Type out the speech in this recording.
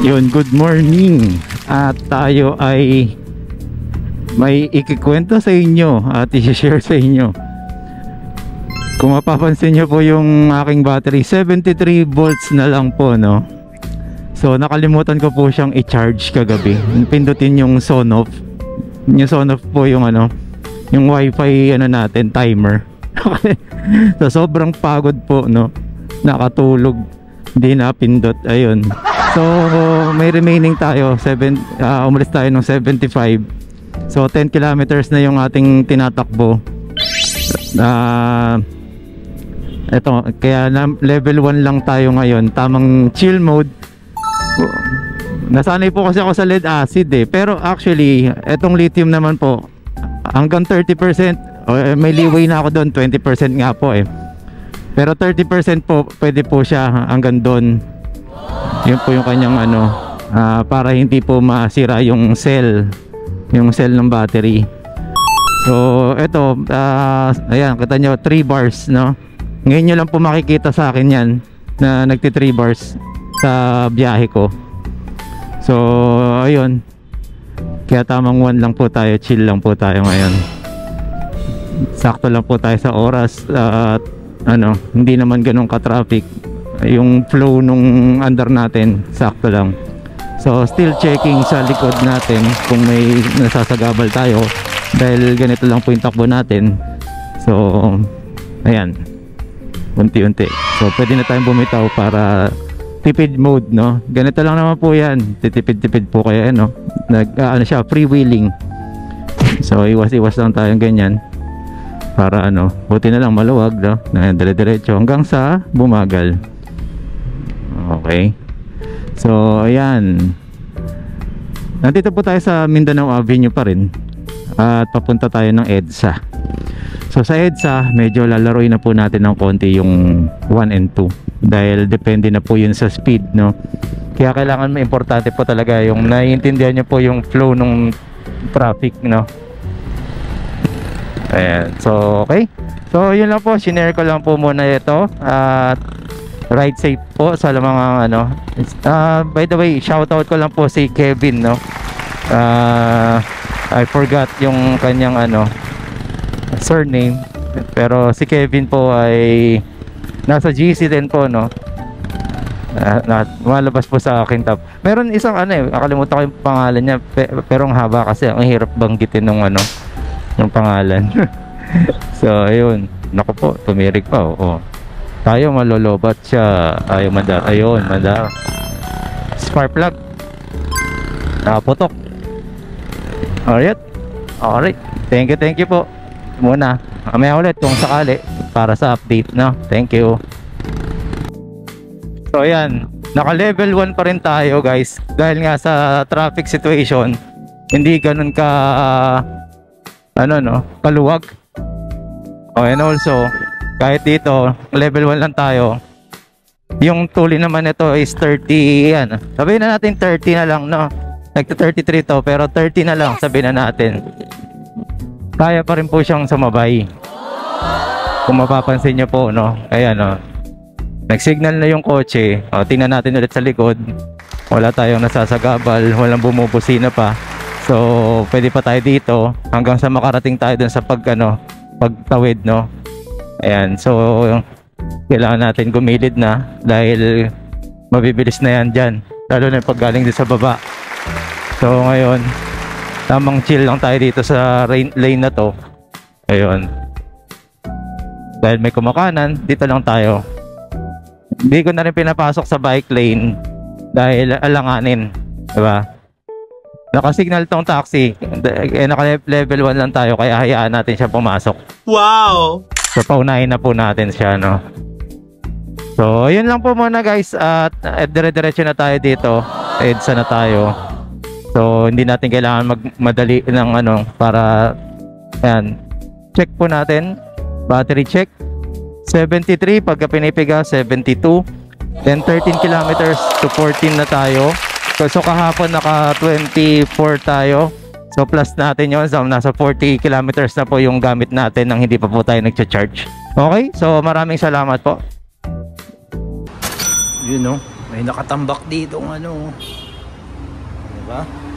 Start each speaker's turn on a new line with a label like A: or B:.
A: Yun, good morning. At tayo ay may ikikwento sa inyo at i-share sa inyo. Kung mapapansin nyo po yung aking battery, 73 volts na lang po, no? So nakalimutan ko po siyang i-charge kagabi. Pindutin yung zone off. Yung zone off po yung ano, yung wifi ano natin, timer. So sobrang pagod po, no? Nakatulog, hindi na pindot. Ayun. So may remaining tayo, umalis tayo ng 75. So 10 kilometers na yung ating tinatakbo. Eto, kaya level 1 lang tayo ngayon. Tamang chill mode. Nasanay po kasi ako sa lead acid eh. Pero actually, etong lithium naman po, hanggang 30%. May leeway na ako doon, 20% nga po eh. Pero 30% po, pwede po siya hanggang doon. Yun po yung kanyang ano, para hindi po masira yung cell ng battery. So eto, ayan, kita nyo 3 bars, no? Ngayon nyo lang po makikita sa akin yan na nagti 3 bars sa biyahe ko. So ayun, kaya tamang 1 lang po tayo, chill lang po tayo ngayon. Sakto lang po tayo sa oras at ano, hindi naman ganun ka-traffic. Yung flow nung under natin, sakto lang. So still checking sa likod natin kung may nasasagabal tayo, dahil ganito lang po yung takbo natin. So ayan, unti-unti. So pwede na tayong bumitaw para tipid mode, no? Ganito lang naman po yan, titipid-tipid po kaya ano, ano siya, freewheeling. So iwas-iwas lang tayong ganyan para ano, buti na lang maluwag, no? Dire-diretso hanggang sa bumagal. Okay. So ayan, nandito po tayo sa Mindanao Avenue pa rin at papunta tayo ng EDSA. So sa EDSA, medyo lalaroin na po natin ng konti yung 1 and 2 dahil depende na po yun sa speed, no? Kaya kailangan importante po talaga yung naiintindihan nyo po yung flow ng traffic, no? Ayan. So okay, so yun lang po, sinare ko lang po muna ito at ride safe po sa mga ano. By the way, shoutout ko lang po si Kevin, no? I forgot yung kanyang ano, surname, pero si Kevin po ay nasa GC din po, no? Malabas po sa akin top. Meron isang ano eh, nakalimutan ko yung pangalan niya, pero ang haba kasi, ang hirap banggitin ng ano, yung pangalan. So ayun, naku po, tumirik pa, oo. Tayo malolobat siya. Ayaw mandar. Ayun, mandar. Spark plug. Nakaputok. Alright. Alright. Thank you po. Muna. Mamaya ulit kung sakali para sa update, no? Thank you. So ayan, naka level 1 pa rin tayo, guys. Dahil nga sa traffic situation, hindi ganun ka ano, no, kaluwag. And also, kahit dito, level 1 lang tayo. Yung tuli naman ito is 30, yan. Sabihin na natin 30 na lang, no? Nagta-33 to, pero 30 na lang, sabihin na natin. Kaya pa rin po siyang sumabay. Kung mapapansin nyo po, no? Ayan, no? Nag-signal na yung kotse. O, tingnan natin ulit sa likod. Wala tayong nasasagabal, walang bumubusina pa. So, pwede pa tayo dito hanggang sa makarating tayo dun sa pagtawid, no? Ayan, so kailangan natin gumilid na dahil mabibilis na yan dyan, lalo na pag galing din sa baba. So ngayon, tamang chill lang tayo dito sa lane na to. Ayun, dahil may kumakanan, dito lang tayo. Hindi ko na rin pinapasok sa bike lane dahil alanganin, diba? Naka-signal tong taxi, naka-level 1 lang tayo, kaya hayaan natin siya pumasok. Wow! So paunahin na po natin siya, no? So yun lang po muna, guys. At dire-diretso na tayo dito. EDSA na tayo. So hindi natin kailangan magmadali ng ano, para ayan, check po natin. Battery check 73, pagka pinipiga 72. Then 13 kilometers to 14 na tayo. So kahapon naka 24 tayo. So plus natin yun, so nasa 40 kilometers na po yung gamit natin nang hindi pa po tayo nagcha-charge. Okay, so maraming salamat po.
B: You know, may nakatambak dito ng ano,
A: Diba?